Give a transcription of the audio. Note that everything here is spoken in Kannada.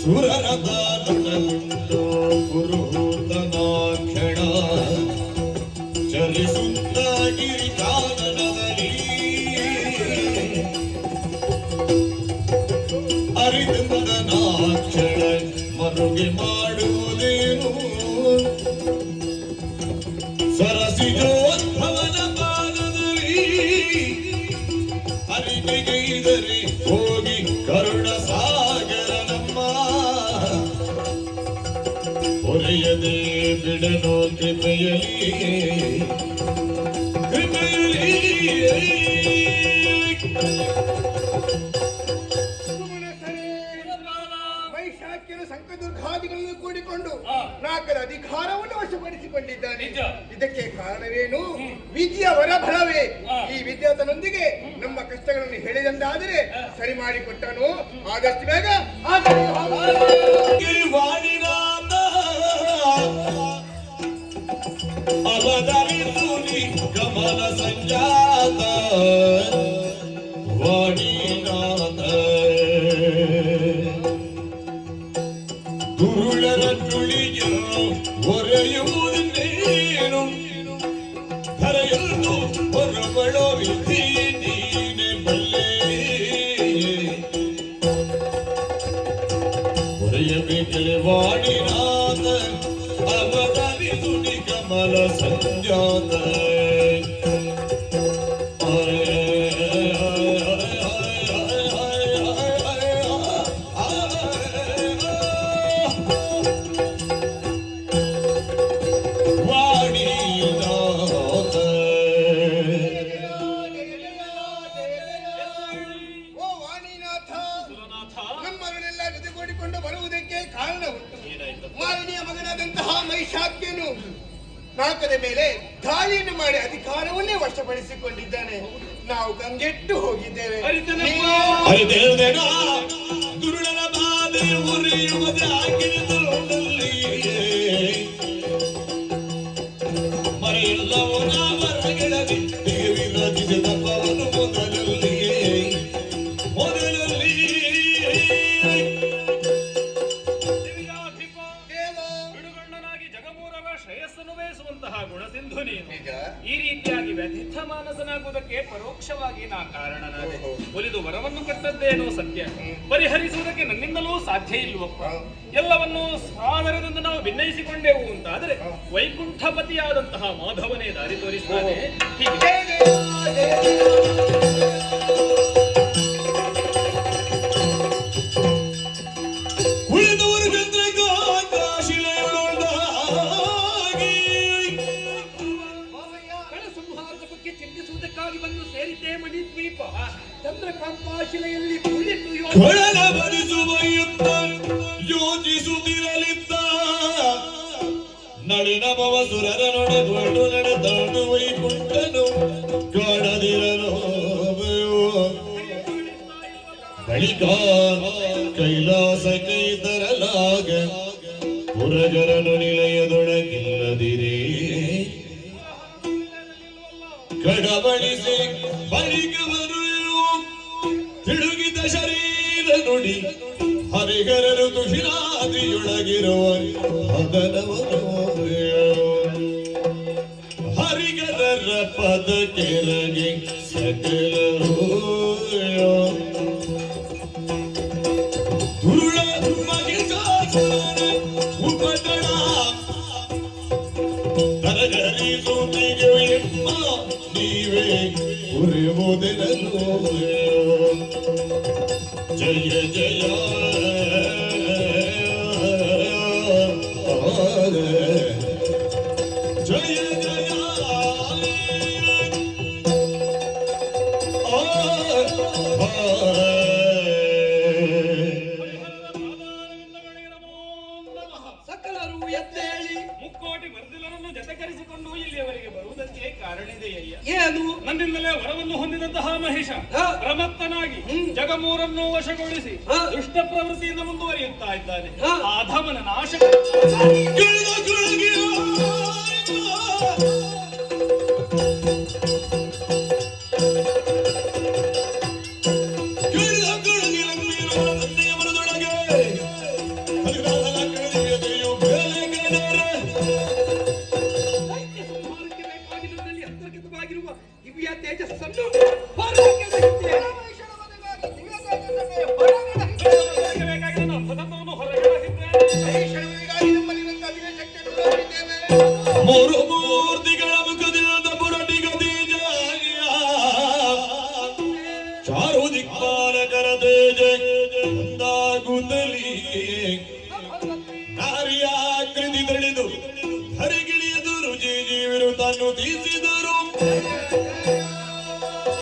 ಸುರರದಾನಂದೋ ಪುರುಹೂತನಾಕ್ಷಣ ಚಲಿಸುತ್ತ ಗಿರಿ ಕಾನನದಲ್ಲಿ ಅರಿತುದನಾಕ್ಷಣ ಮರುಗೆ ಮಾಡುವುದೇನು ಸರಸಿಜೋದ್ಭವನ ಪಾದದಲ್ಲಿ ಅರಿಗೆಗೈದರೆ ಹೋಗಿ ಕರುಣ ಸಾಗರ ನಮ್ಮ ಹೊರೆಯದೆ ಬಿಡನೋ ಕೃಪೆಯಲಿ ಸಂಕದುರ್ಗಾದಿಗಳನ್ನು ಕೂಡಿಕೊಂಡು ನಾಲ್ಕರ ಅಧಿಕಾರವನ್ನು ವಶಪಡಿಸಿಕೊಂಡಿದ್ದಾನೆ. ಇದಕ್ಕೆ ಕಾರಣವೇನು? ವಿದ್ಯೆಯ ವರಫಲವೇ. ಈ ವಿದ್ಯಾರ್ಥನೊಂದಿಗೆ ನಮ್ಮ ಕಷ್ಟಗಳನ್ನು ಹೇಳಿದಂದಾದರೆ ಸರಿ ಮಾಡಿಕೊಟ್ಟನು. ಆದಷ್ಟು ಬೇಗ ಗಮನ ಸಂಜಾತ ವಾಣಿನಾಥ ದುರುಳರ ತುಳಿಯೋ ಹೊರೆಯುವುದೇನು ಧರೆಯಲು ಹೊರಬಳೋ ವಿಧಿ ನೀನೆ ಬಲ್ಲೆ ಹೊರೆಯಬೇಕಲೆ ವಾಣಿನಾಥ ಅವತರಿದು ನಿಗಮಲ ಸಂಜಾತ ನಾಲ್ಕದ ಮೇಲೆ ದಾಳಿಯನ್ನು ಮಾಡಿ ಅಧಿಕಾರವನ್ನೇ ವಶಪಡಿಸಿಕೊಂಡಿದ್ದಾನೆ. ನಾವು ಕಂಗೆಟ್ಟು ಹೋಗಿದ್ದೇವೆ. ದುರುಳನ ಬಾಧೆ ಉರಿಯುವುದೇ ಆಗಿರುವುದಲ್ಲಿ ಮರೆಯಲ್ಲವೋ ನಾವರಗಳಲ್ಲಿ ವಿರೋಧಿಸಿದ ಪವನು ಮೊದಲಲ್ಲಿ ಗುಣಸಿಂಧು ನೀನು. ಈ ರೀತಿಯಾಗಿ ವ್ಯಥಿತ ಮಾನಸನಾಗುವುದಕ್ಕೆ ಪರೋಕ್ಷವಾಗಿ ನಾ ಕಾರಣನಾದೆ. ಒಲಿದು ವರವನ್ನು ಕೊಟ್ಟದ್ದೇನೋ ಸತ್ಯ, ಪರಿಹರಿಸುವುದಕ್ಕೆ ನನ್ನಿಂದಲೂ ಸಾಧ್ಯ ಇಲ್ವಪ್ಪ. ಎಲ್ಲವನ್ನೂ ಸಾದರದಿಂದ ನಾವು ಭಿನ್ನಯಿಸಿಕೊಂಡೆವು ಅಂತಾದರೆ ವೈಕುಂಠಪತಿಯಾದಂತಹ ಮಾಧವನೇ ದಾರಿ ತೋರಿಸ್ತಾನೆ. ಚಂದ್ರಕಾಂತಾಶಿಲೆಯಲ್ಲಿ ಕುಳಿತು ಬಡಿಸುವ ಯುದ್ಧ ಯೋಚಿಸುತ್ತಿರಲಿದ್ದ ನಳಿನ ಭವ ಸುರರ ನೊಡೆದು ನಡೆದಾಡು ವೈಕುಂಠನು ಕಾಣದಿರಲು ಬಳಿಕ ಕೈಲಾಸಕ್ಕೆ ತರಲಾಗ ಪುರಗರನು ನಿಲಯದೊಳಗಿಲ್ಲದಿರೇ ಕಡಬಡಿಸಿ ಬಳಿಕವರು ತಿಳುಗಿದ ಶರೀರ ನುಡಿ ಹರಿಗರರು ತುಷಿರಾದಿಯೊಳಗಿರುವ ಹದನವರು ಹರಿಗರರ ಪದ ಕೆಳಗೆ ಸಕಲರು ದುರುಳ ಉಪದಳ ತರಗರಿಸುತ್ತಿಗೆ ಎಮ್ಮ ನೀವೇ ಉರಿಯುವುದೆನಲು ಜಯ ಜಯ ಜಯ ಜಯ ಸಕಲರು ಎದ್ದೇಳಿ ಮುಕ್ಕೋಟಿ ವರ್ದಿಲರನ್ನು ಜೊತೆಗರಿಸಿಕೊಂಡು ಇಲ್ಲಿಯವರೆಗೆ ಬರುವುದಕ್ಕೆ ಕಾರಣವಿದೆಯಯ್ಯ. ಏನು? ನನ್ನಿಂದಲೇ ವರವನ್ನು ಹೊಂದಿದಂತಹ ಮಹಿಷ ಪ್ರಮತ್ತನಾಗಿ ಜಗಮೂರನ್ನು ವಶಗೊಳಿಸಿ ದುಷ್ಟ ಪ್ರವೃತ್ತಿಯಿಂದ ಮುಂದುವರಿಯುತ್ತಾ ಇದ್ದಾನೆ. ಆಧಮನ ನಾಶ